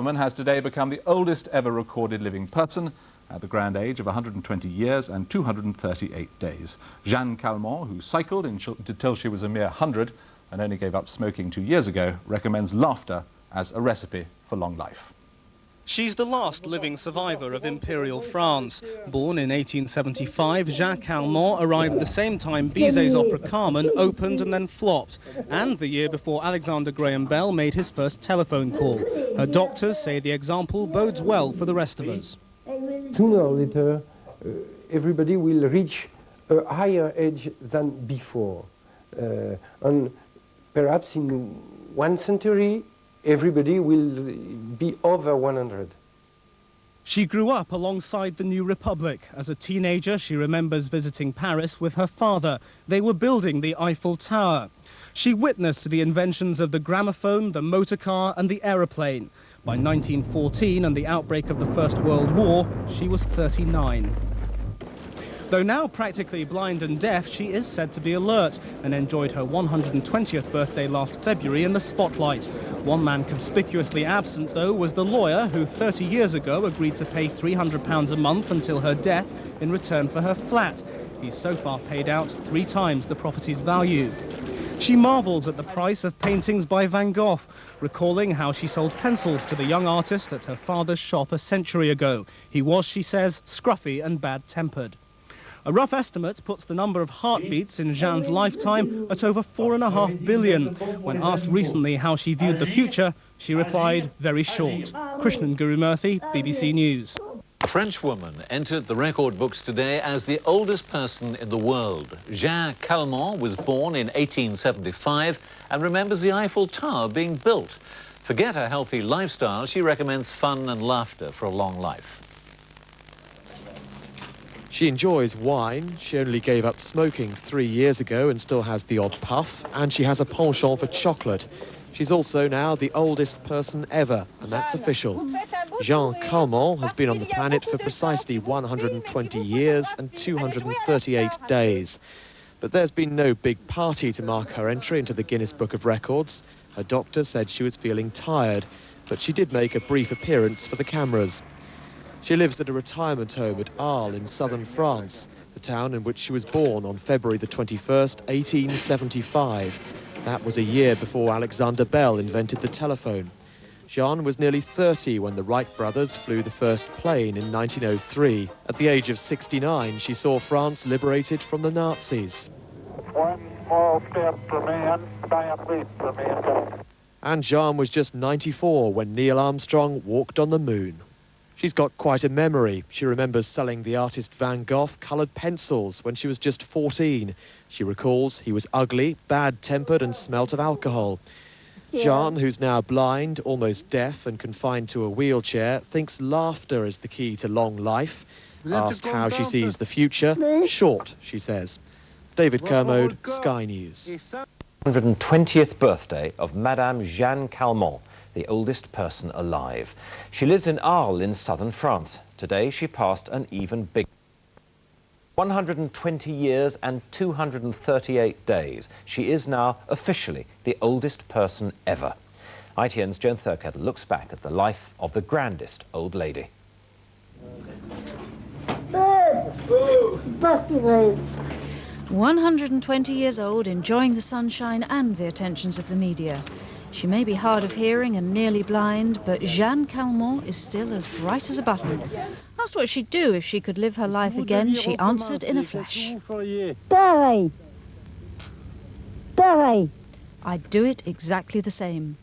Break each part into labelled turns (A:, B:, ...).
A: Woman has today become the oldest ever recorded living person at the grand age of 120 years and 238 days. Jeanne Calment, who cycled until she was a mere 100 and only gave up smoking 2 years ago, recommends laughter as a recipe for long life.
B: She's the last living survivor of Imperial France. Born in 1875, Jeanne Calment arrived at the same time Bizet's opera Carmen opened and then flopped, and the year before Alexander Graham Bell made his first telephone call. Her doctors say the example bodes well for the rest of us.
C: Sooner or later, everybody will reach a higher age than before. And perhaps in 1 century, everybody will be over 100.
B: She grew up alongside the New Republic. As a teenager, she remembers visiting Paris with her father. They were building the Eiffel Tower. She witnessed the inventions of the gramophone, the motor car and the aeroplane. By 1914 and the outbreak of the First World War, she was 39. Though now practically blind and deaf, she is said to be alert and enjoyed her 120th birthday last February in the spotlight. One man conspicuously absent, though, was the lawyer who 30 years ago agreed to pay £300 a month until her death in return for her flat. He's so far paid out 3 times the property's value. She marvels at the price of paintings by Van Gogh, recalling how she sold pencils to the young artist at her father's shop a century ago. He was, she says, scruffy and bad-tempered. A rough estimate puts the number of heartbeats in Jeanne's lifetime at over 4.5 billion. When asked recently how she viewed the future, she replied, very short. Krishnan Gurumurthy, BBC News.
D: A French woman entered the record books today as the oldest person in the world. Jeanne Calment was born in 1875 and remembers the Eiffel Tower being built. Forget her healthy lifestyle, she recommends fun and laughter for a long life.
E: She enjoys wine. She only gave up smoking 3 years ago and still has the odd puff. And she has a penchant for chocolate. She's also now the oldest person ever, and that's official. Jeanne Calment has been on the planet for precisely 120 years and 238 days. But there's been no big party to mark her entry into the Guinness Book of Records. Her doctor said she was feeling tired, but she did make a brief appearance for the cameras. She lives at a retirement home at Arles in southern France, the town in which she was born on February the 21st, 1875. That was a year before Alexander Bell invented the telephone. Jeanne was nearly 30 when the Wright brothers flew the first plane in 1903. At the age of 69, she saw France liberated from the Nazis.
F: One small step for man, giant leap for mankind.
E: And Jeanne was just 94 when Neil Armstrong walked on the moon. She's got quite a memory. She remembers selling the artist Van Gogh coloured pencils when she was just 14. She recalls he was ugly, bad-tempered and smelt of alcohol. Yeah. Jeanne, who's now blind, almost deaf and confined to a wheelchair, thinks laughter is the key to long life. Asked how she sees the future, short, she says. David Kermode, Sky News.
G: 120th birthday of Madame Jeanne Calment, the oldest person alive. She lives in Arles in southern France. Today she passed an even bigger 120 years and 238 days. She is now officially the oldest person ever. ITN's Joan Thurkett looks back at the life of the grandest old lady.
H: 120 years old, enjoying the sunshine and the attentions of the media. She may be hard of hearing and nearly blind, but Jeanne Calment is still as bright as a button. Asked what she'd do if she could live her life again, she answered in a flash.
I: Pareil. Pareil.
H: I'd do it exactly the same.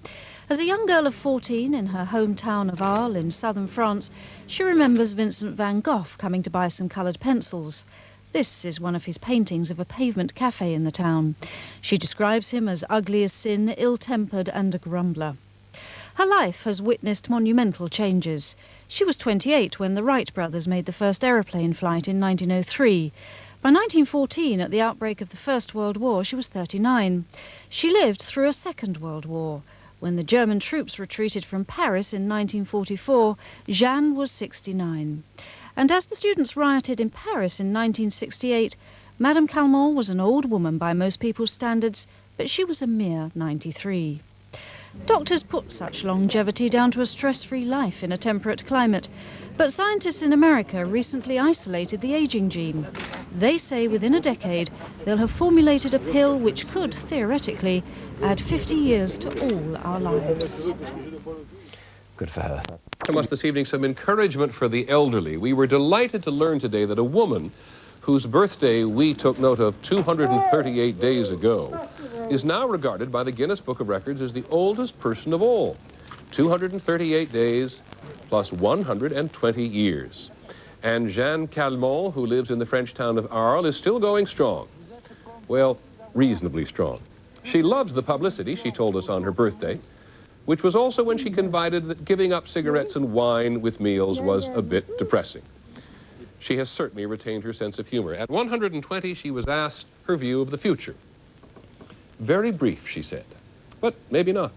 H: As a young girl of 14 in her hometown of Arles in southern France, she remembers Vincent van Gogh coming to buy some coloured pencils. This is one of his paintings of a pavement cafe in the town. She describes him as ugly as sin, ill-tempered and a grumbler. Her life has witnessed monumental changes. She was 28 when the Wright brothers made the first aeroplane flight in 1903. By 1914, at the outbreak of the First World War, she was 39. She lived through a Second World War. When the German troops retreated from Paris in 1944, Jeanne was 69. And as the students rioted in Paris in 1968, Madame Calment was an old woman by most people's standards, but she was a mere 93. Doctors put such longevity down to a stress-free life in a temperate climate. But scientists in America recently isolated the aging gene. They say within a decade they'll have formulated a pill which could, theoretically, add 50 years to all our lives.
G: Good for her.
I: To us this evening, some encouragement for the elderly. We were delighted to learn today that a woman whose birthday we took note of 238 days ago is now regarded by the Guinness Book of Records as the oldest person of all. 238 days plus 120 years. And Jeanne Calment, who lives in the French town of Arles, is still going strong. Well, reasonably strong. She loves the publicity, she told us on her birthday, which was also when she confided that giving up cigarettes and wine with meals was a bit depressing. She has certainly retained her sense of humor. At 120, she was asked her view of the future. Very brief, she said, but maybe not.